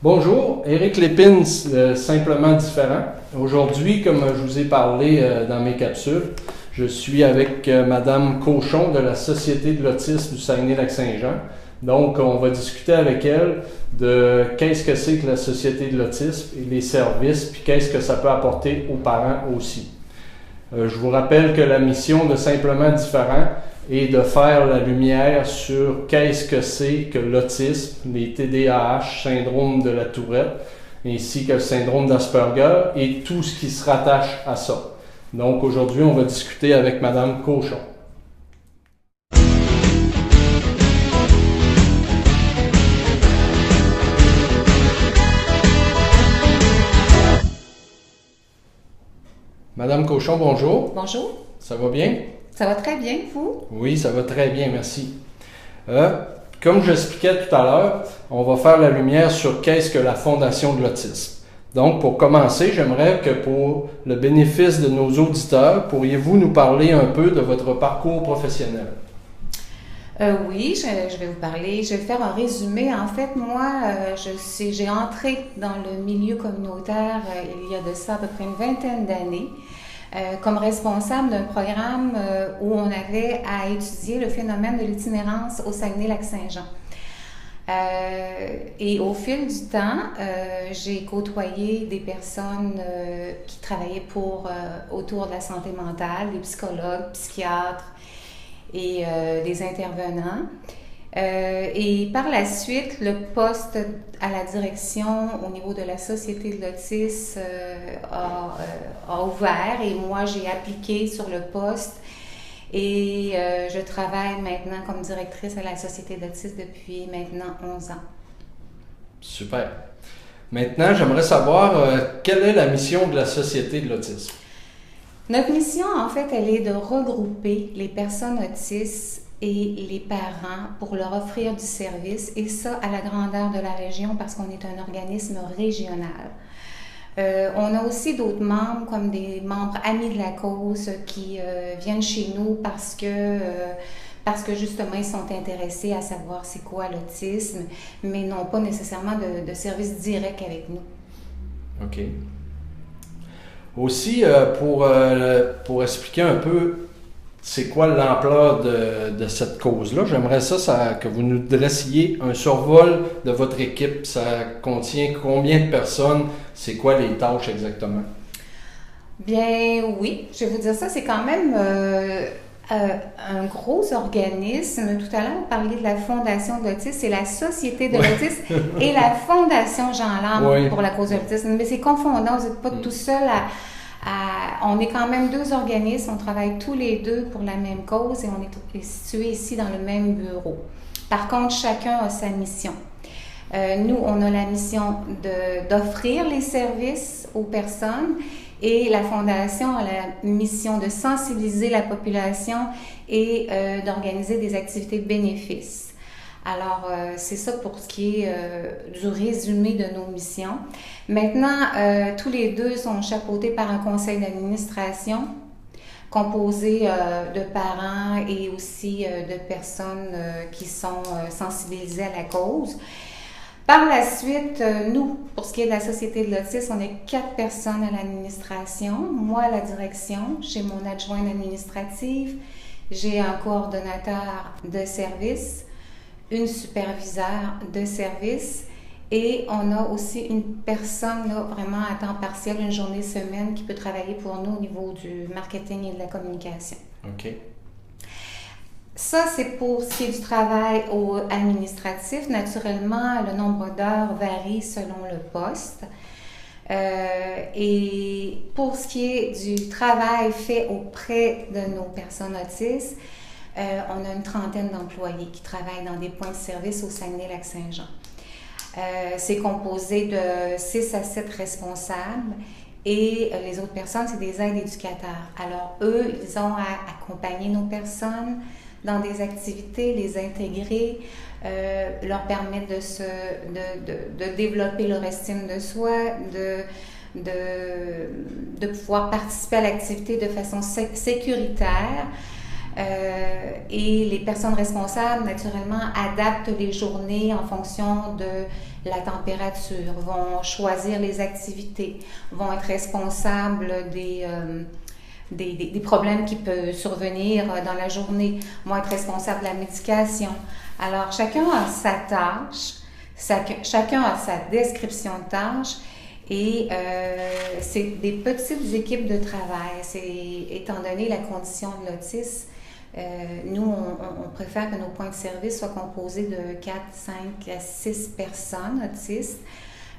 Bonjour, Éric Lépine, Simplement Différent. Aujourd'hui, comme je vous ai parlé dans mes capsules, je suis avec Madame Cochon de la Société de l'autisme du Saguenay-Lac-Saint-Jean. Donc, on va discuter avec elle de qu'est-ce que c'est que la Société de l'autisme et les services, puis qu'est-ce que ça peut apporter aux parents aussi. Je vous rappelle que la mission de Simplement Différent est de faire la lumière sur qu'est-ce que c'est que l'autisme, les TDAH, syndrome de la Tourette, ainsi que le syndrome d'Asperger et tout ce qui se rattache à ça. Donc aujourd'hui, on va discuter avec Madame Cochon. Madame Cochon, bonjour. Bonjour. Ça va bien? Ça va très bien, vous? Oui, ça va très bien, merci. Comme j'expliquais tout à l'heure, on va faire la lumière sur qu'est-ce que la Fondation de l'autisme. Donc, pour commencer, j'aimerais que pour le bénéfice de nos auditeurs, pourriez-vous nous parler un peu de votre parcours professionnel? Oui, je vais vous parler. Je vais faire un résumé. En fait, moi, j'ai entré dans le milieu communautaire il y a de ça à peu près une vingtaine d'années. Comme responsable d'un programme où on avait à étudier le phénomène de l'itinérance au Saguenay-Lac-Saint-Jean. Et au fil du temps, j'ai côtoyé des personnes qui travaillaient autour de la santé mentale, des psychologues, psychiatres et des intervenants. Et par la suite, le poste à la direction au niveau de la Société de l'autisme a ouvert et moi j'ai appliqué sur le poste et je travaille maintenant comme directrice à la Société de l'autisme depuis maintenant 11 ans. Super. Maintenant, j'aimerais savoir quelle est la mission de la Société de l'autisme? Notre mission, en fait, elle est de regrouper les personnes autistes et les parents pour leur offrir du service, et ça à la grandeur de la région parce qu'on est un organisme régional. On a aussi d'autres membres, comme des membres amis de la cause qui viennent chez nous parce que justement ils sont intéressés à savoir c'est quoi l'autisme, mais n'ont pas nécessairement de service direct avec nous. OK. Aussi, pour expliquer un peu c'est quoi l'ampleur de cette cause-là, j'aimerais que vous nous dressiez un survol de votre équipe. Ça contient combien de personnes? C'est quoi les tâches exactement? Bien oui, je vais vous dire ça, c'est quand même un gros organisme. Tout à l'heure, on parlait de la Fondation de l'autisme, c'est la Société de l'autisme et la Fondation Jean Lambe pour la cause de l'autisme. Mais c'est confondant, vous n'êtes pas tout seul on est quand même deux organismes, on travaille tous les deux pour la même cause et on est situés ici dans le même bureau. Par contre, chacun a sa mission. Nous, on a la mission d'offrir les services aux personnes et la Fondation a la mission de sensibiliser la population et d'organiser des activités bénéfices. Alors, c'est ça pour ce qui est du résumé de nos missions. Maintenant, tous les deux sont chapeautés par un conseil d'administration composé de parents et aussi de personnes qui sont sensibilisées à la cause. Par la suite, nous, pour ce qui est de la Société de l'autisme, on est 4 personnes à l'administration, moi à la direction, j'ai mon adjointe administrative, j'ai un coordonnateur de service, une superviseure de service et on a aussi une personne là, vraiment à temps partiel, une journée semaine qui peut travailler pour nous au niveau du marketing et de la communication. OK. Ça, c'est pour ce qui est du travail administratif. Naturellement, le nombre d'heures varie selon le poste. Et pour ce qui est du travail fait auprès de nos personnes autistes, on a une trentaine d'employés qui travaillent dans des points de service au Saguenay-Lac-Saint-Jean. C'est composé de 6 à 7 responsables et les autres personnes, c'est des aides éducateurs. Alors, eux, ils ont à accompagner nos personnes dans des activités, les intégrer, leur permettre de développer leur estime de soi, de pouvoir participer à l'activité de façon sécuritaire. Et les personnes responsables, naturellement, adaptent les journées en fonction de la température, vont choisir les activités, vont être responsables des problèmes qui peuvent survenir dans la journée, vont être responsables de la médication. Alors, chacun a sa tâche, chacun a sa description de tâche et c'est des petites équipes de travail. Étant donné la condition de l'autisme, nous, on préfère que nos points de service soient composés de 4, 5 à 6 personnes autistes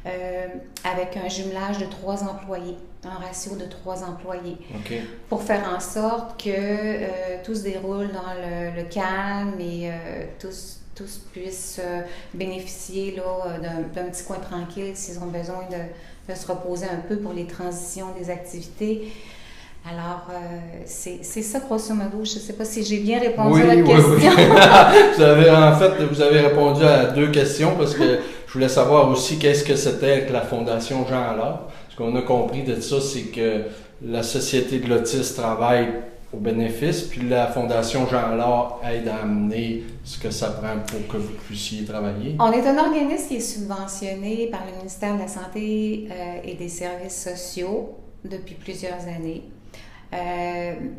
avec un jumelage de 3 employés, un ratio de 3 employés, okay. Pour faire en sorte que tout se déroule dans le calme et tous puissent bénéficier là, d'un petit coin tranquille s'ils ont besoin de se reposer un peu pour les transitions des activités. Alors, c'est ça, grosso modo. Je ne sais pas si j'ai bien répondu à votre question. Oui. Vous avez répondu à 2 questions parce que je voulais savoir aussi qu'est-ce que c'était que la Fondation Jean Allard. Ce qu'on a compris de ça, c'est que la Société de l'autisme travaille au bénéfice, puis la Fondation Jean Allard aide à amener ce que ça prend pour que vous puissiez travailler. On est un organisme qui est subventionné par le ministère de la Santé et des Services sociaux depuis plusieurs années.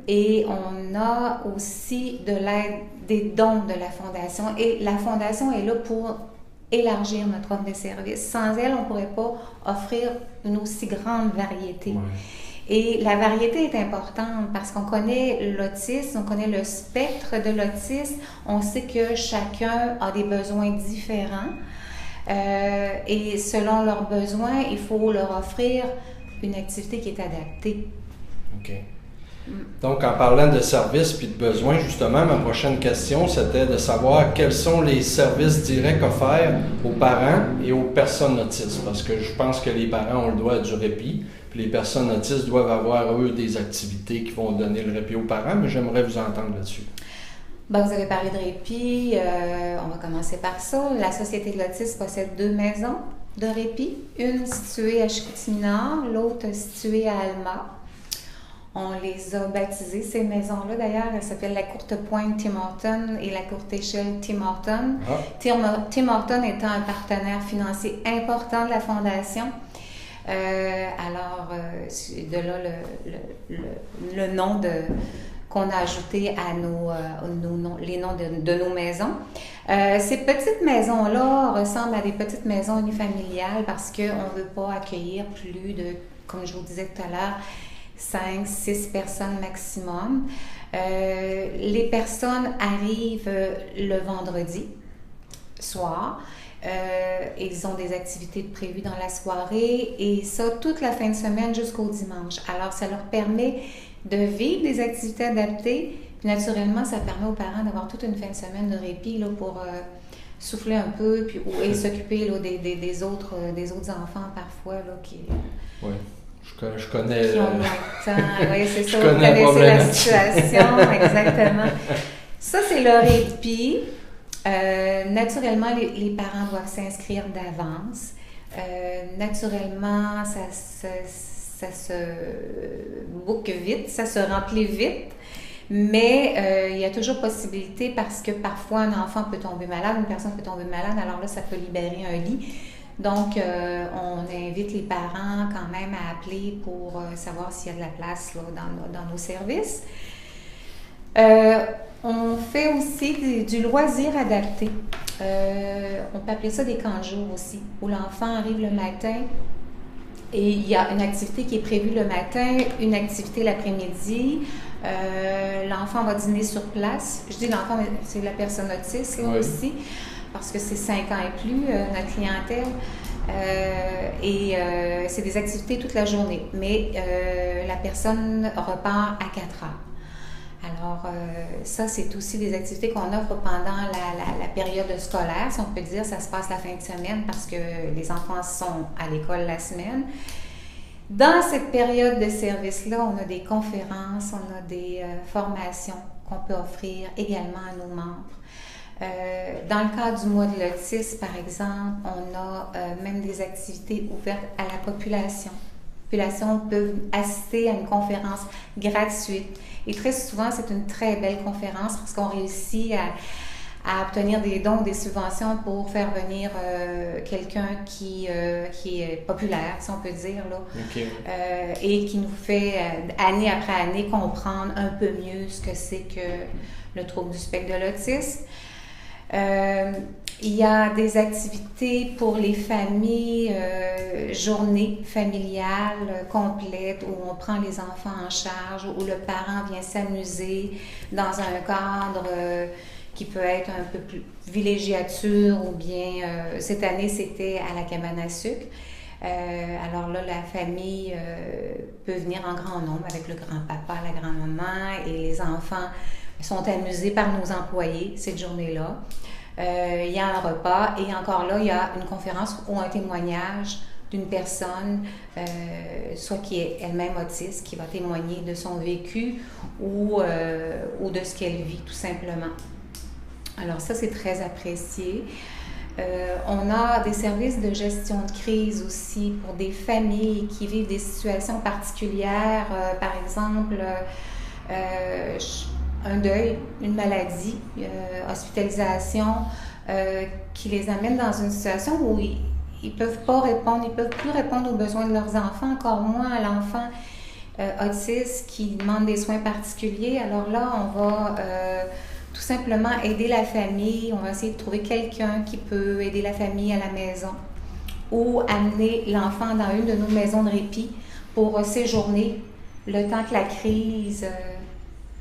Et on a aussi de l'aide, des dons de la Fondation. Et la Fondation est là pour élargir notre offre de services. Sans elle, on ne pourrait pas offrir une aussi grande variété. Ouais. Et la variété est importante parce qu'on connaît l'autisme, on connaît le spectre de l'autisme, on sait que chacun a des besoins différents et selon leurs besoins, il faut leur offrir une activité qui est adaptée. OK. Donc, en parlant de services puis de besoins, justement, ma prochaine question, c'était de savoir quels sont les services directs offerts aux parents et aux personnes autistes. Parce que je pense que les parents ont le droit à du répit, puis les personnes autistes doivent avoir, eux, des activités qui vont donner le répit aux parents, mais j'aimerais vous entendre là-dessus. Bien, vous avez parlé de répit, on va commencer par ça. La Société de l'autisme possède 2 maisons de répit, une située à Chicoutimi-Nord, l'autre située à Alma. On les a baptisées, ces maisons-là, d'ailleurs. Elles s'appellent la Courte Pointe Tim Hortons et la Courte Échelle Tim Hortons. Ah. Tim Hortons étant un partenaire financier important de la Fondation. Alors, de là le nom qu'on a ajouté à les noms de nos maisons. Ces petites maisons-là ressemblent à des petites maisons unifamiliales parce qu'on ne veut pas accueillir plus de, comme je vous disais tout à l'heure, 5, 6 personnes maximum. Les personnes arrivent le vendredi soir. Ils ont des activités prévues dans la soirée et ça toute la fin de semaine jusqu'au dimanche. Alors, ça leur permet de vivre des activités adaptées. Puis, naturellement, ça permet aux parents d'avoir toute une fin de semaine de répit là, pour souffler un peu et s'occuper là, des autres enfants parfois là, qui... Oui. Je connais. Oui, c'est ça. Vous connaissez la situation, exactement. Ça, c'est le répit. Naturellement, les parents doivent s'inscrire d'avance. Naturellement, ça se book vite, ça se remplit vite. Mais il y a toujours possibilité parce que parfois un enfant peut tomber malade, une personne peut tomber malade, alors là, ça peut libérer un lit. Donc, on invite les parents quand même à appeler pour savoir s'il y a de la place là, dans nos services. On fait aussi du loisir adapté. On peut appeler ça des camps de jour aussi, où l'enfant arrive le matin et il y a une activité qui est prévue le matin, une activité l'après-midi. L'enfant va dîner sur place. Je dis l'enfant, mais c'est la personne autiste là, oui. Aussi. Parce que c'est 5 ans et plus, notre clientèle. C'est des activités toute la journée. Mais la personne repart à 4 heures. Alors, ça, c'est aussi des activités qu'on offre pendant la période scolaire. Si on peut dire, ça se passe la fin de semaine parce que les enfants sont à l'école la semaine. Dans cette période de service-là, on a des conférences, on a des formations qu'on peut offrir également à nos membres. Dans le cadre du mois de l'autisme, par exemple, on a même des activités ouvertes à la population. La population peut assister à une conférence gratuite. Et très souvent, c'est une très belle conférence parce qu'on réussit à obtenir des dons, des subventions pour faire venir quelqu'un qui est populaire, si on peut dire, là, OK. et qui nous fait, année après année, comprendre un peu mieux ce que c'est que le trouble du spectre de l'autisme. Il y a des activités pour les familles, journées familiales complètes où on prend les enfants en charge, où le parent vient s'amuser dans un cadre qui peut être un peu plus villégiature ou bien, cette année c'était à la cabane à sucre. Alors là, la famille peut venir en grand nombre avec le grand-papa, la grand-maman et les enfants sont amusés par nos employés cette journée-là. Il y a un repas et encore là, il y a une conférence ou un témoignage d'une personne, soit qui est elle-même autiste, qui va témoigner de son vécu ou de ce qu'elle vit, tout simplement. Alors ça, c'est très apprécié. On a des services de gestion de crise aussi pour des familles qui vivent des situations particulières, par exemple un deuil, une maladie, hospitalisation, qui les amène dans une situation où ils ne peuvent pas répondre, ils ne peuvent plus répondre aux besoins de leurs enfants, encore moins à l'enfant autiste qui demande des soins particuliers. Alors là, on va tout simplement aider la famille, on va essayer de trouver quelqu'un qui peut aider la famille à la maison ou amener l'enfant dans une de nos maisons de répit pour séjourner le temps que la crise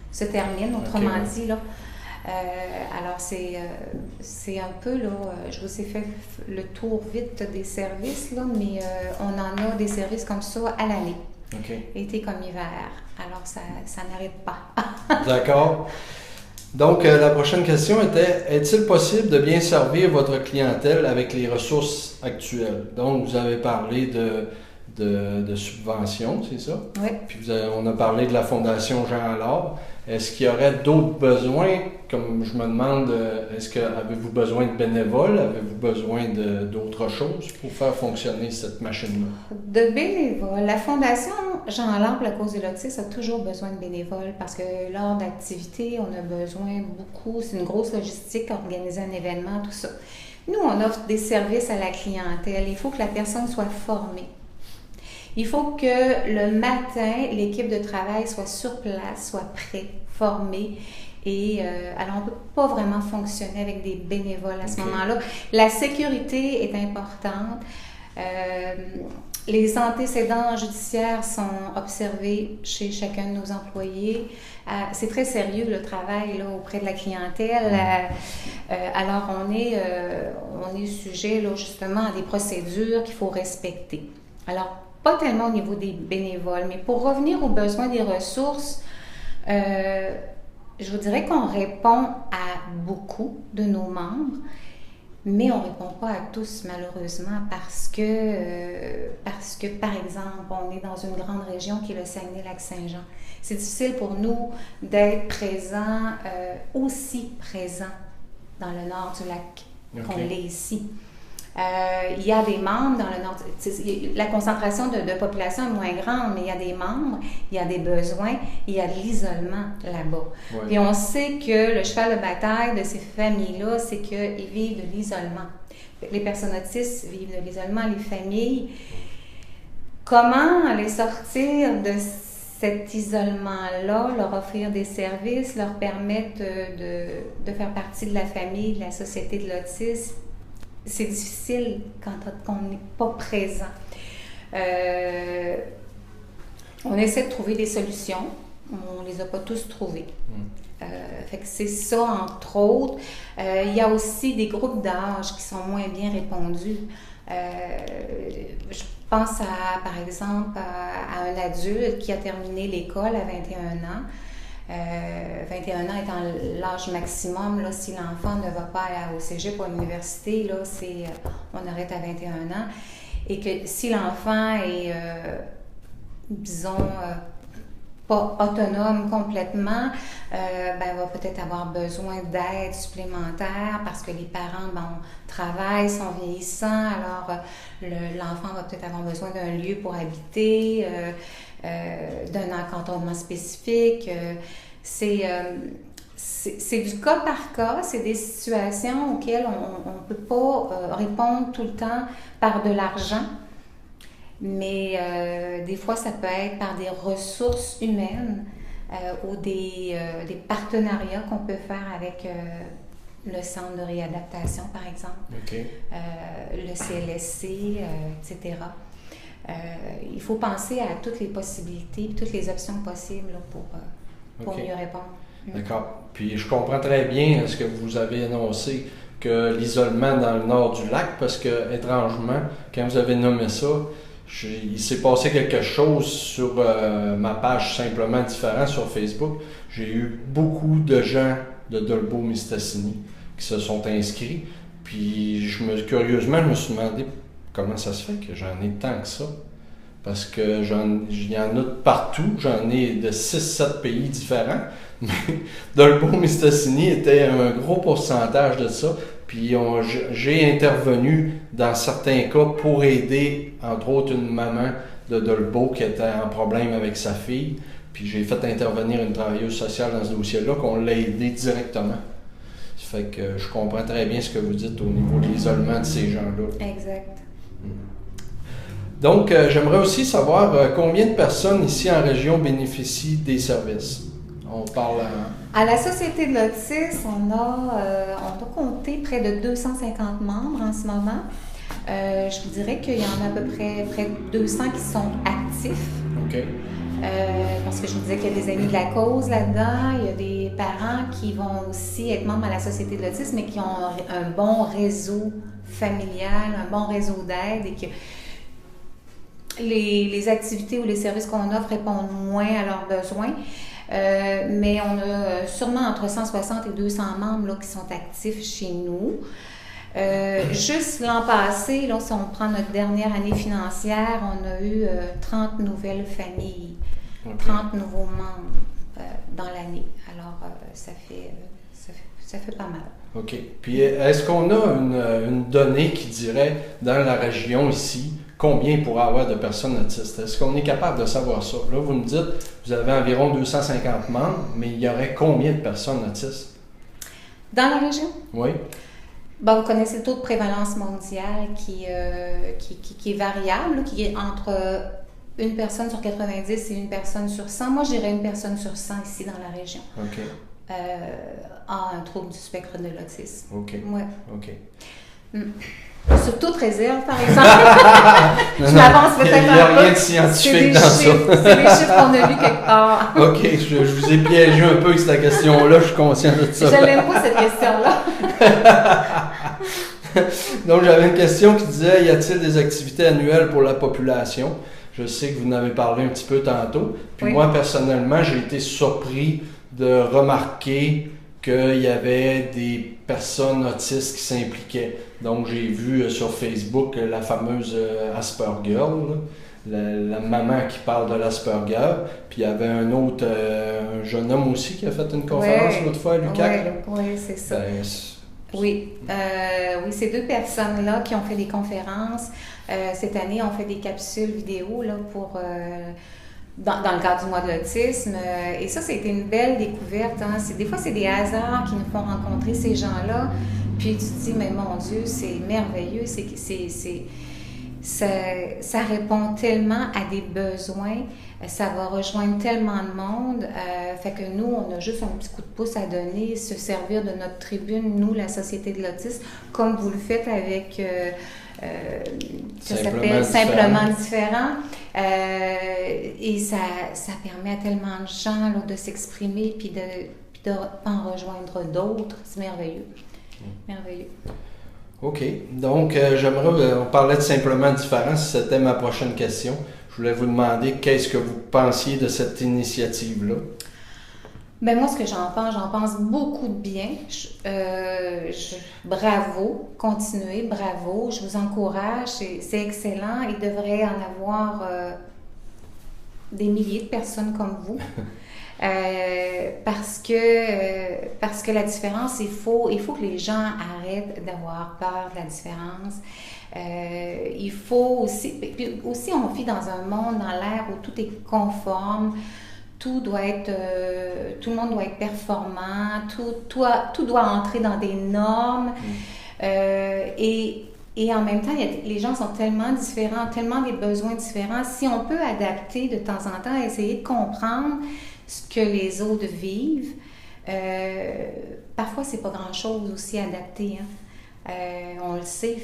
se termine, autrement dit. Là. Alors, c'est un peu, là, je vous ai fait le tour vite des services, là, mais on en a des services comme ça à l'année, été comme hiver. Alors, ça n'arrête pas. D'accord. Donc, la prochaine question était, est-il possible de bien servir votre clientèle avec les ressources actuelles? Donc, vous avez parlé de subventions, c'est ça? Oui. Puis on a parlé de la Fondation Jean Allard. Est-ce qu'il y aurait d'autres besoins? Comme je me demande, avez-vous besoin de bénévoles? Avez-vous besoin d'autres choses pour faire fonctionner cette machine-là? De bénévoles. La Fondation Jean Allard pour la cause de l'autisme a toujours besoin de bénévoles parce que lors d'activités, on a besoin beaucoup. C'est une grosse logistique, organiser un événement, tout ça. Nous, on offre des services à la clientèle. Il faut que la personne soit formée. Il faut que le matin, l'équipe de travail soit sur place, soit prête, formée. Et alors, on ne peut pas vraiment fonctionner avec des bénévoles à ce moment-là. La sécurité est importante. Les antécédents judiciaires sont observés chez chacun de nos employés. C'est très sérieux le travail là, auprès de la clientèle. Alors, on est sujet là, justement à des procédures qu'il faut respecter. Alors, pas tellement au niveau des bénévoles, mais pour revenir aux besoins des ressources, je vous dirais qu'on répond à beaucoup de nos membres, mais on ne répond pas à tous malheureusement parce que, par exemple, on est dans une grande région qui est le Saguenay-Lac-Saint-Jean. C'est difficile pour nous d'être présents, aussi présents dans le nord du lac qu'on l'est ici. Il y a des membres dans le nord. La concentration de population est moins grande, mais il y a des membres, il y a des besoins, il y a de l'isolement là-bas. Ouais. Puis on sait que le cheval de bataille de ces familles-là, c'est qu'ils vivent de l'isolement. Les personnes autistes vivent de l'isolement, les familles. Comment les sortir de cet isolement-là, leur offrir des services, leur permettre de faire partie de la famille, de la société de l'autisme? C'est difficile quand on n'est pas présent. On essaie de trouver des solutions. On ne les a pas tous trouvées. Fait que c'est ça, entre autres. Il y a aussi des groupes d'âge qui sont moins bien répondus. Je pense, par exemple, à un adulte qui a terminé l'école à 21 ans. 21 ans étant l'âge maximum, là, si l'enfant ne va pas au cégep ou à l'université, là, on arrête à 21 ans. Et que si l'enfant est, disons, pas autonome complètement, va peut-être avoir besoin d'aide supplémentaire parce que les parents travaillent, sont vieillissants, alors l'enfant va peut-être avoir besoin d'un lieu pour habiter, d'un encadrement spécifique. C'est c'est du cas par cas, c'est des situations auxquelles on ne peut pas répondre tout le temps par de l'argent, mais des fois ça peut être par des ressources humaines ou des partenariats qu'on peut faire avec le centre de réadaptation par exemple, le CLSC, etc. Il faut penser à toutes les possibilités, toutes les options possibles là, pour mieux répondre. D'accord. Puis je comprends très bien ce que vous avez annoncé, que l'isolement dans le nord du lac, parce que étrangement, quand vous avez nommé ça, il s'est passé quelque chose sur ma page Simplement Différent sur Facebook. J'ai eu beaucoup de gens de Dolbeau-Mistassini qui se sont inscrits. Puis curieusement, je me suis demandé comment ça se fait que j'en ai tant que ça. Parce que il y en a de partout, j'en ai de 6-7 pays différents, mais Dolbeau-Mistassini était un gros pourcentage de ça. Puis j'ai intervenu dans certains cas pour aider, entre autres, une maman de Dolbeau qui était en problème avec sa fille. Puis j'ai fait intervenir une travailleuse sociale dans ce dossier-là, qu'on l'a aidé directement. Ça fait que je comprends très bien ce que vous dites au niveau de l'isolement de ces gens-là. Exact. Donc, j'aimerais aussi savoir combien de personnes ici en région bénéficient des services. On parle à la Société de l'autisme, on a compté près de 250 membres en ce moment. Je vous dirais qu'il y en a à peu près de 200 qui sont actifs. OK. Parce que je vous disais qu'il y a des amis de la cause là-dedans, il y a des parents qui vont aussi être membres à la Société de l'autisme, mais qui ont un bon réseau familial, un bon réseau d'aide et que les activités ou les services qu'on offre répondent moins à leurs besoins. Mais on a sûrement entre 160 et 200 membres là, qui sont actifs chez nous. Juste l'an passé, là, si on prend notre dernière année financière, on a eu 30 nouvelles familles, 30 nouveaux membres dans l'année. Alors, ça fait pas mal. OK. Puis, est-ce qu'on a une donnée qui dirait, dans la région ici, combien il pourrait y avoir de personnes autistes? Est-ce qu'on est capable de savoir ça? Là, vous me dites, vous avez environ 250 membres, mais il y aurait combien de personnes autistes? Dans la région? Oui. Bon, vous connaissez le taux de prévalence mondial qui est variable, qui est entre une personne sur 90 et une personne sur 100. Moi, je dirais une personne sur 100 ici dans la région. OK. A un trouble du spectre de l'autisme. OK. Ouais. OK. Sur toute réserve, par exemple. Je m'avance peut-être un peu. Il n'y a rien de scientifique dans ça. C'est des chiffres qu'on a vus quelque part. OK, je vous ai piégé un peu avec cette question-là, je suis conscient de ça. Je n'aime pas cette question-là. Donc, j'avais une question qui disait, y a-t-il des activités annuelles pour la population? Je sais que vous en avez parlé un petit peu tantôt. Puis oui. Moi, personnellement, j'ai été surpris de remarquer qu'il y avait des personnes autistes qui s'impliquaient. Donc, j'ai vu sur Facebook la fameuse Asperger, la maman qui parle de l'Asperger. Puis, il y avait un autre, un jeune homme aussi qui a fait une conférence l'autre fois à l'UQAC. Oui, c'est ça. Oui, ces deux personnes-là qui ont fait des conférences. Cette année, on fait des capsules vidéo là, pour... Dans le cadre du mois de l'autisme. Et ça, c'était une belle découverte. Hein. Des fois, c'est des hasards qui nous font rencontrer ces gens-là. Puis tu te dis, mais mon Dieu, c'est merveilleux. Ça répond tellement à des besoins. Ça va rejoindre tellement de monde. Fait que nous, on a juste un petit coup de pouce à donner, se servir de notre tribune, nous, la Société de l'autisme, comme vous le faites avec... ça s'appelle Simplement Différent. Et ça permet à tellement de gens là, de s'exprimer puis de en rejoindre d'autres. C'est merveilleux. Merveilleux. OK. Donc, on parlait de Simplement Différent, c'était ma prochaine question. Je voulais vous demander qu'est-ce que vous pensiez de cette initiative-là? Ben moi, ce que j'en pense beaucoup de bien. Bravo, continuez, bravo. Je vous encourage, c'est excellent. Il devrait en avoir des milliers de personnes comme vous. Parce que la différence, il faut que les gens arrêtent d'avoir peur de la différence. Il faut aussi, puis aussi on vit dans un monde, dans l'ère où tout est conforme. tout doit être, tout le monde doit être performant, tout doit entrer dans des normes. Et en même temps, les gens sont tellement différents, tellement des besoins différents. Si on peut adapter de temps en temps, essayer de comprendre ce que les autres vivent, parfois c'est pas grand-chose aussi à adapter, hein. On le sait,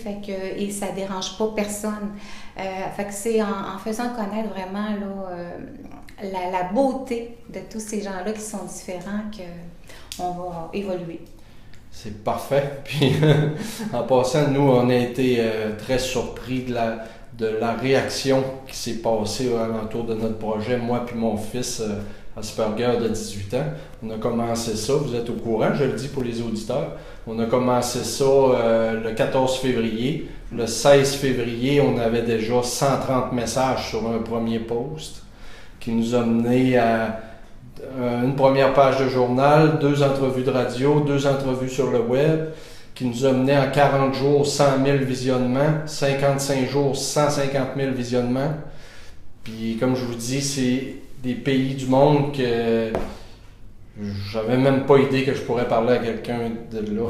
et ça dérange pas personne. Fait que c'est en faisant connaître vraiment là, la beauté de tous ces gens-là qui sont différents qu'on va évoluer. C'est parfait. Puis, en passant, nous, on a été très surpris de la réaction qui s'est passée alentour de notre projet, moi puis mon fils, Asperger de 18 ans. On a commencé ça, vous êtes au courant, je le dis pour les auditeurs, on a commencé ça le 14 février. Le 16 février, on avait déjà 130 messages sur un premier post qui nous a mené à une première page de journal, 2 entrevues de radio, 2 entrevues sur le web, qui nous a mené en 40 jours 100 000 visionnements, 55 jours 150 000 visionnements. Puis comme je vous dis, c'est des pays du monde que j'avais même pas idée que je pourrais parler à quelqu'un de là.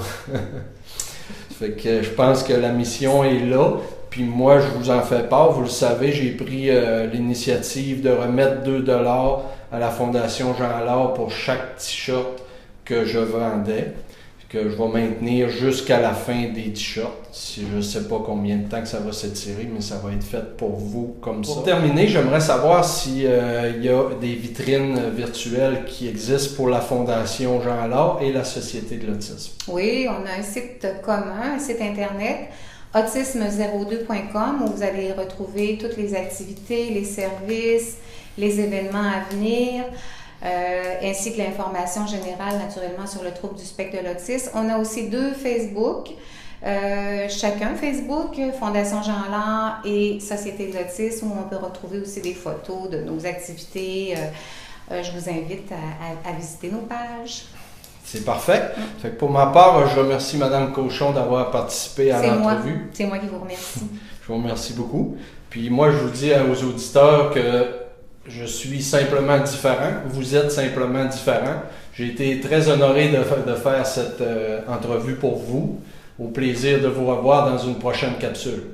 Fait que je pense que la mission est là. Puis moi, je vous en fais part. Vous le savez, j'ai pris l'initiative de remettre 2$ à la Fondation Jean Allard pour chaque t-shirt que je vendais, que je vais maintenir jusqu'à la fin des t-shirts. Je ne sais pas combien de temps que ça va s'étirer, mais ça va être fait pour vous comme ça. Pour terminer, j'aimerais savoir s'il y a des vitrines virtuelles qui existent pour la Fondation Jean Allard et la Société de l'autisme. Oui, on a un site commun, un site internet, autisme02.com, où vous allez retrouver toutes les activités, les services, les événements à venir, ainsi que l'information générale, naturellement, sur le trouble du spectre de l'autisme. On a aussi 2 Facebook, chacun Facebook, Fondation Jean Allard et Société de l'autisme, où on peut retrouver aussi des photos de nos activités. Je vous invite à visiter nos pages. C'est parfait. Fait que pour ma part, je remercie Mme Cochon d'avoir participé à l'entrevue. C'est moi qui vous remercie. Je vous remercie beaucoup. Puis moi, je vous dis aux auditeurs que je suis simplement différent. Vous êtes simplement différent. J'ai été très honoré de faire cette entrevue pour vous. Au plaisir de vous revoir dans une prochaine capsule.